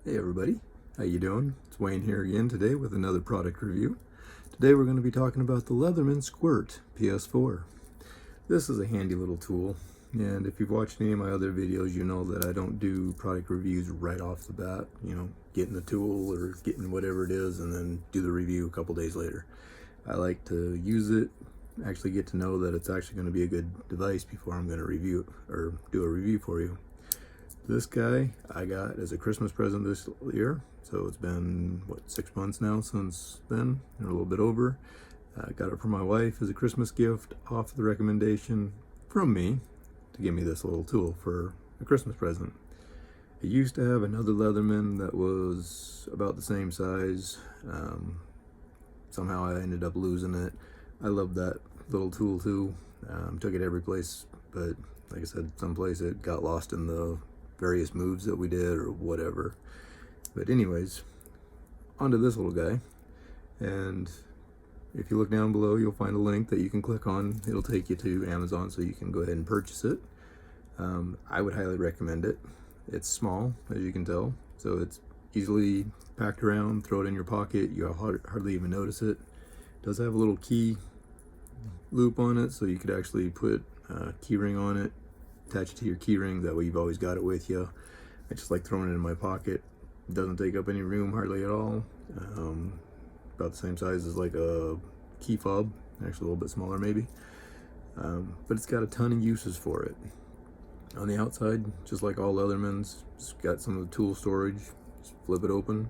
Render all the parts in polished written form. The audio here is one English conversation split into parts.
Hey everybody, how you doing? It's Wayne here again today with another product review. Today we're going to be talking about the Leatherman Squirt PS4. This is a handy little tool, and if you've watched any of my other videos, you know that I don't do product reviews right off the bat. You know, getting the tool or getting whatever it is and then do the review a couple days later. I like to use it, actually get to know that it's actually going to be a good device before I'm going to review it or do a review for you. This guy I got as a Christmas present this year, so it's been, what, 6 months now since then, or a little bit over. I got it for my wife as a Christmas gift off the recommendation from me to give me this little tool for a Christmas present. I used to have another Leatherman that was about the same size. Somehow I ended up losing it. I love that little tool too. Took it every place, but like I said, someplace it got lost in the various moves that we did or whatever. But anyways, onto this little guy. And if you look down below, you'll find a link that you can click on. It'll take you to Amazon so you can go ahead and purchase it. I would highly recommend it. It's small, as you can tell, so it's easily packed around. Throw it in your pocket, you'll hardly even notice it. It does have a little key loop on it, so you could actually put a key ring on it, attach it to your key ring, that way you've always got it with you. I just like throwing it in my pocket. It doesn't take up any room hardly at all. About the same size as like a key fob, actually a little bit smaller maybe. But it's got a ton of uses for it. On the outside, just like all Leathermans, it's got some of the tool storage. Just flip it open.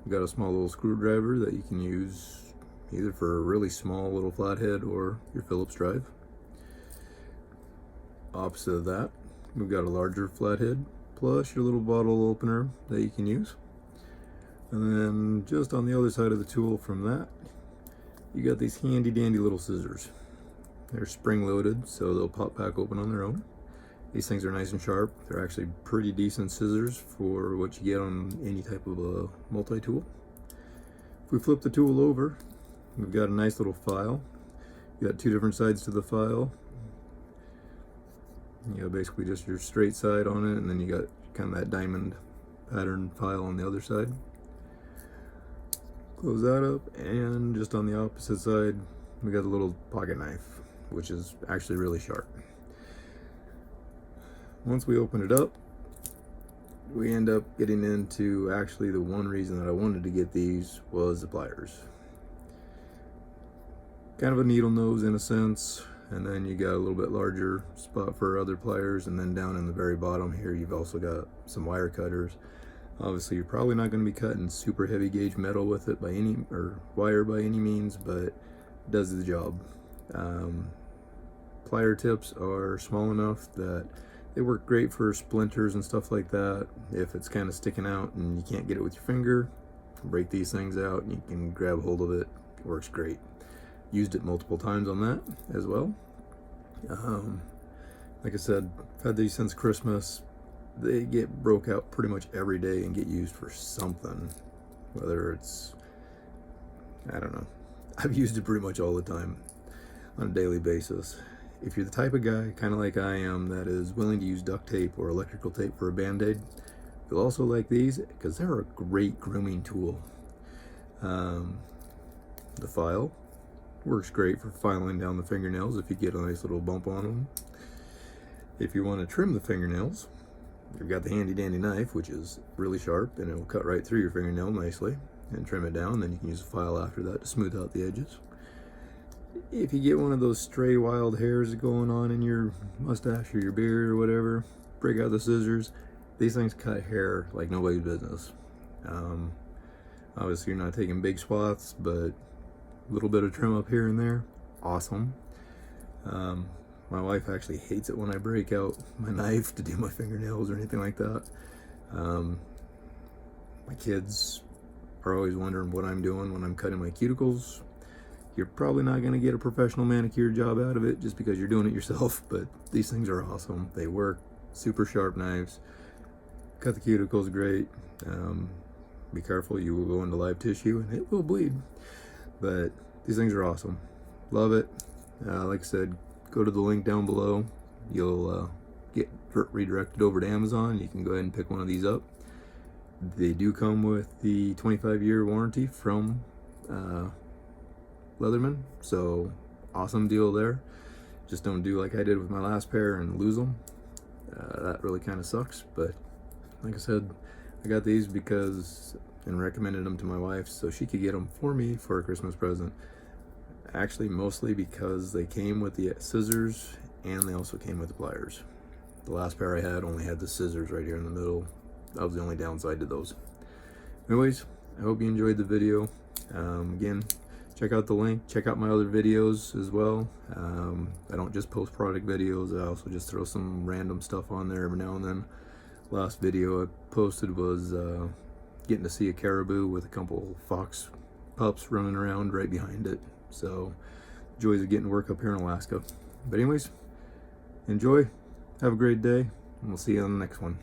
You've got a small little screwdriver that you can use either for a really small little flathead or your Phillips drive. Opposite of that, we've got a larger flathead plus your little bottle opener that you can use. And then just on the other side of the tool from that, you got these handy dandy little scissors. They're spring loaded, so they'll pop back open on their own. These things are nice and sharp. They're actually pretty decent scissors for what you get on any type of a multi-tool. If we flip the tool over, we've got a nice little file. You got two different sides to the file. You got basically just your straight side on it, and then you got kind of that diamond pattern file on the other side. Close that up, and just on the opposite side, we got a little pocket knife, which is actually really sharp. Once we open it up, we end up getting into actually the one reason that I wanted to get these was the pliers. Kind of a needle nose in a sense, and then you got a little bit larger spot for other pliers, and then down in the very bottom here you've also got some wire cutters. Obviously you're probably not going to be cutting super heavy gauge metal with it or wire by any means, but it does the job. Plier tips are small enough that they work great for splinters and stuff like that. If it's kind of sticking out and you can't get it with your finger, break these things out and you can grab hold of it. It works great. Used it multiple times on that as well. Like I said, I've had these since Christmas. They get broke out pretty much every day and get used for something. Whether it's, I don't know. I've used it pretty much all the time on a daily basis. If you're the type of guy, kind of like I am, that is willing to use duct tape or electrical tape for a band-aid, you'll also like these because they're a great grooming tool. The file works great for filing down the fingernails if you get a nice little bump on them. If you want to trim the fingernails, you've got the handy dandy knife, which is really sharp and it will cut right through your fingernail nicely and trim it down. Then you can use a file after that to smooth out the edges. If you get one of those stray wild hairs going on in your mustache or your beard or whatever, break out the scissors. These things cut hair like nobody's business. Obviously you're not taking big swaths, but a little bit of trim up here and there, awesome. My wife actually hates it when I break out my knife to do my fingernails or anything like that. My kids are always wondering what I'm doing when I'm cutting my cuticles. You're probably not going to get a professional manicure job out of it just because you're doing it yourself, but these things are awesome. They work, super sharp knives. Cut the cuticles great. Be careful, you will go into live tissue and it will bleed. But these things are awesome. Love it. Like I said, go to the link down below. You'll get redirected over to Amazon. You can go ahead and pick one of these up. They do come with the 25-year warranty from Leatherman, so awesome deal there. Just don't do like I did with my last pair and lose them. That really kind of sucks, but like I said, I got these because and recommended them to my wife so she could get them for me for a Christmas present. Actually, mostly because they came with the scissors and they also came with the pliers. The last pair I had only had the scissors right here in the middle. That was the only downside to those. Anyways, I hope you enjoyed the video. Again, check out the link, check out my other videos as well. I don't just post product videos, I also just throw some random stuff on there every now and then. Last video I posted was getting to see a caribou with a couple fox pups running around right behind it. So, joys of getting work up here in Alaska. But anyways, enjoy, have a great day, and we'll see you on the next one.